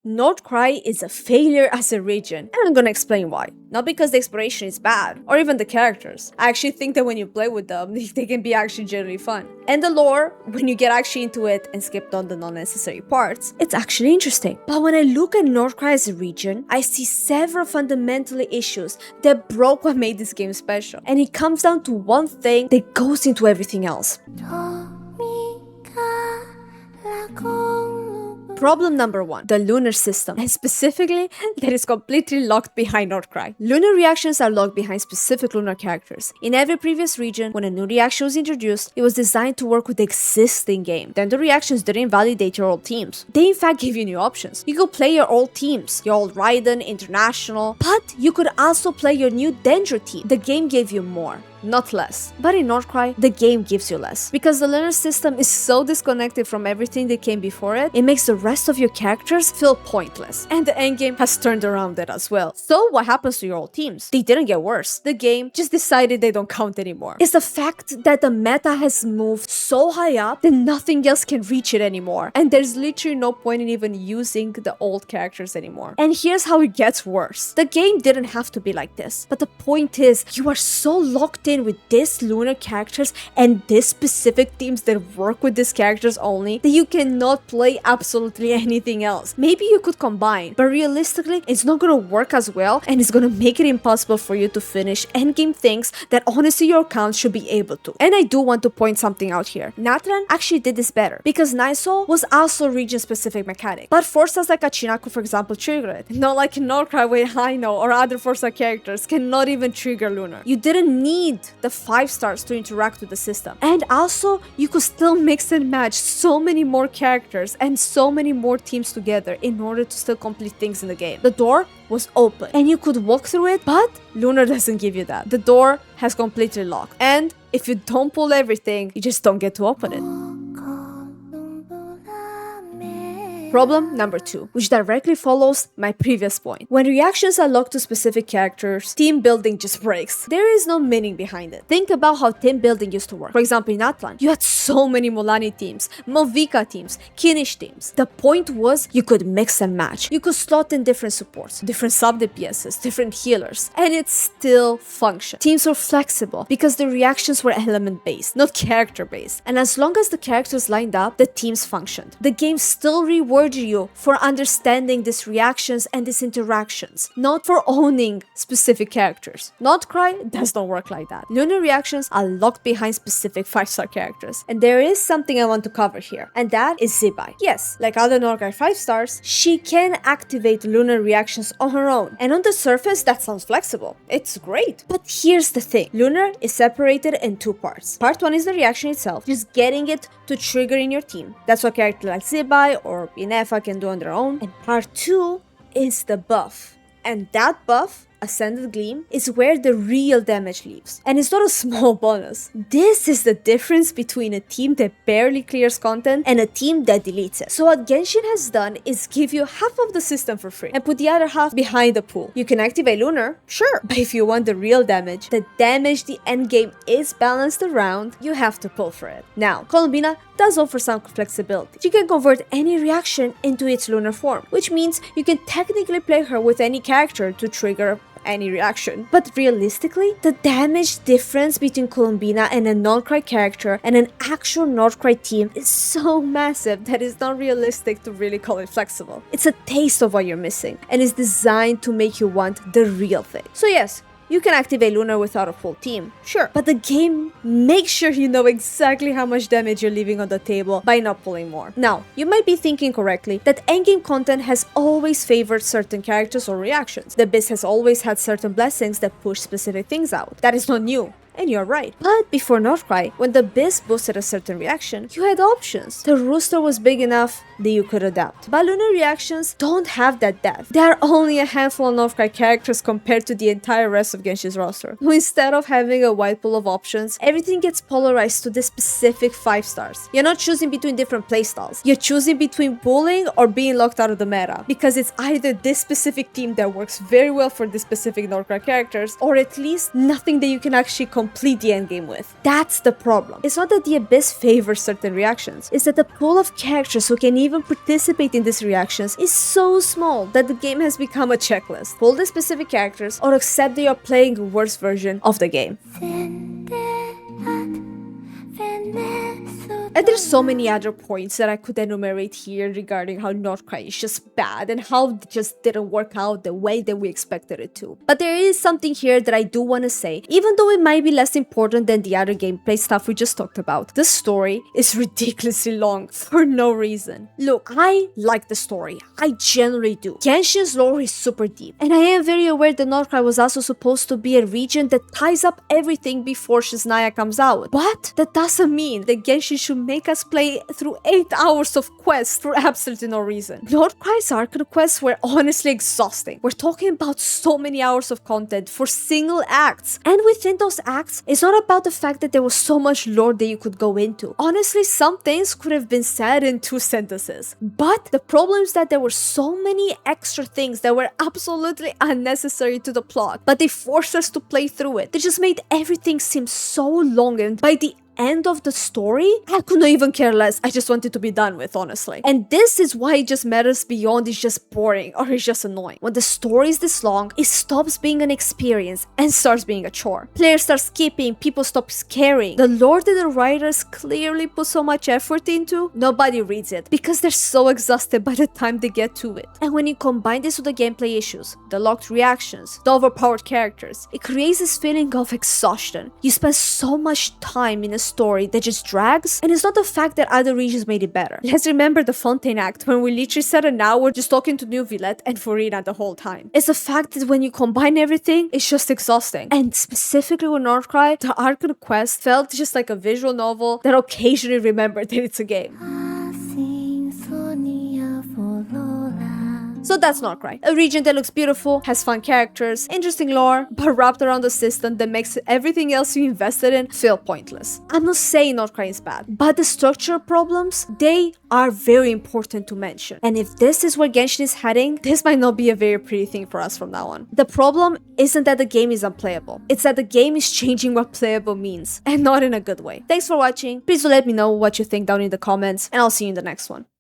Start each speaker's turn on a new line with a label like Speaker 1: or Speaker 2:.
Speaker 1: Nod Krai is a failure as a region, and I'm gonna explain why. Not because the exploration is bad, or even the characters. I actually think that when you play with them, they can be actually generally fun. And the lore, when you get actually into it and skip on the non-necessary parts, it's actually interesting. But when I look at Nod Krai as a region, I see several fundamental issues that broke what made this game special. And it comes down to one thing that goes into everything else. Problem number 1, the lunar system, and specifically that is completely locked behind Nod Krai. Lunar reactions are locked behind specific lunar characters. In every previous region, when a new reaction was introduced, it was designed to work with the existing game. Then the reactions didn't invalidate your old teams. They in fact gave you new options. You could play your old teams, your old Raiden, International, but you could also play your new Dendro team. The game gave you more, not less. But in Nod Krai, the game gives you less. Because the lunar system is so disconnected from everything that came before it, it makes the rest of your characters feel pointless. And the endgame has turned around that as well. So what happens to your old teams? They didn't get worse. The game just decided they don't count anymore. It's the fact that the meta has moved so high up that nothing else can reach it anymore. And there's literally no point in even using the old characters anymore. And here's how it gets worse. The game didn't have to be like this. But the point is, you are so locked in with these lunar characters and these specific teams that work with these characters only that you cannot play absolutely anything else. Maybe you could combine, but realistically, it's not gonna work as well and it's gonna make it impossible for you to finish endgame things that honestly your account should be able to. And I do want to point something out here. Natran actually did this better because Niso was also region-specific mechanic, but Forsas like Achinaku, for example, trigger it. Not like Nod Krai with Haino or other Forza characters cannot even trigger lunar. You didn't need the 5 stars to interact with the system. And also, you could still mix and match so many more characters and so many more teams together in order to still complete things in the game. The door was open and you could walk through it, but lunar doesn't give you that. The door has completely locked. And if you don't pull everything, you just don't get to open it. Problem number 2, which directly follows my previous point. When reactions are locked to specific characters, team building just breaks. There is no meaning behind it. Think about how team building used to work. For example, in Atlan, you had so many Mulani teams, Movika teams, Kinish teams. The point was you could mix and match. You could slot in different supports, different sub DPSs, different healers, and it still functioned. Teams were flexible because the reactions were element-based, not character-based. And as long as the characters lined up, the teams functioned. The game still rewarded you for understanding these reactions and these interactions, not for owning specific characters. Nod Krai does not work like that. Lunar reactions are locked behind specific 5-star characters. And there is something I want to cover here, and that is Zibai. Yes, like other Nod Krai 5 stars, she can activate lunar reactions on her own. And on the surface, that sounds flexible. It's great. But here's the thing. Lunar is separated in 2 parts. Part 1 is the reaction itself, just getting it to trigger in your team. That's what characters like Zibai or Inefa can do on their own. And part 2 is the buff. And that buff, Ascended Gleam, is where the real damage lives. And it's not a small bonus. This is the difference between a team that barely clears content and a team that deletes it. So what Genshin has done is give you half of the system for free and put the other half behind the pool. You can activate Lunar, sure, but if you want the real damage, the endgame is balanced around, you have to pull for it. Now, Colombina does offer some flexibility. She can convert any reaction into its lunar form, which means you can technically play her with any character to trigger any reaction. But realistically, the damage difference between Colombina and a Nod Krai character and an actual Nod Krai team is so massive that it's not realistic to really call it flexible. It's a taste of what you're missing, and it's designed to make you want the real thing. So yes, you can activate Lunar without a full team, sure, but the game makes sure you know exactly how much damage you're leaving on the table by not pulling more. Now, you might be thinking correctly that endgame content has always favored certain characters or reactions. The Abyss has always had certain blessings that push specific things out. That is not new. And you're right. But before Nod Krai, when the Abyss boosted a certain reaction, you had options. The rooster was big enough that you could adapt. But lunar reactions don't have that depth. There are only a handful of Nod Krai characters compared to the entire rest of Genshin's roster. So instead of having a wide pool of options, everything gets polarized to the specific 5 stars. You're not choosing between different playstyles. You're choosing between pulling or being locked out of the meta. Because it's either this specific team that works very well for this specific Nod Krai characters, or at least nothing that you can actually complete the endgame with. That's the problem. It's not that the Abyss favors certain reactions, it's that the pool of characters who can even participate in these reactions is so small that the game has become a checklist. Pull the specific characters or accept that you're playing a worse version of the game. And there's so many other points that I could enumerate here regarding how Nod Krai is just bad and how it just didn't work out the way that we expected it to. But there is something here that I do want to say, even though it might be less important than the other gameplay stuff we just talked about. The story is ridiculously long for no reason. Look, I like the story. I generally do. Genshin's lore is super deep, and I am very aware that Nod Krai was also supposed to be a region that ties up everything before Shiznaya comes out. But that doesn't mean that Genshin should make us play through 8 hours of quests for absolutely no reason. Nod Krai's Arcana quests were honestly exhausting. We're talking about so many hours of content for single acts. And within those acts, it's not about the fact that there was so much lore that you could go into. Honestly, some things could have been said in 2 sentences. But the problem is that there were so many extra things that were absolutely unnecessary to the plot, but they forced us to play through it. They just made everything seem so long, and by the end of the story, I could not even care less. I just wanted to be done with, honestly. And this is why it just matters beyond it's just boring or it's just annoying. When the story is this long, it stops being an experience and starts being a chore. Players start skipping, people stop caring. The lore that the writers clearly put so much effort into, nobody reads it because they're so exhausted by the time they get to it. And when you combine this with the gameplay issues, the locked reactions, the overpowered characters, it creates this feeling of exhaustion. You spend so much time in a story that just drags, and it's not the fact that other regions made it better. Let's remember the Fontaine Act when we literally sat an hour just talking to New Villette and Farina the whole time. It's the fact that when you combine everything, it's just exhausting. And specifically with Nod Krai, the Arcana quest felt just like a visual novel that occasionally remembered that it's a game. So that's Nod Krai, a region that looks beautiful, has fun characters, interesting lore, but wrapped around a system that makes everything else you invested in feel pointless. I'm not saying Nod Krai is bad, but the structural problems, they are very important to mention. And if this is where Genshin is heading, this might not be a very pretty thing for us from now on. The problem isn't that the game is unplayable, it's that the game is changing what playable means, and not in a good way. Thanks for watching, please do let me know what you think down in the comments, and I'll see you in the next one.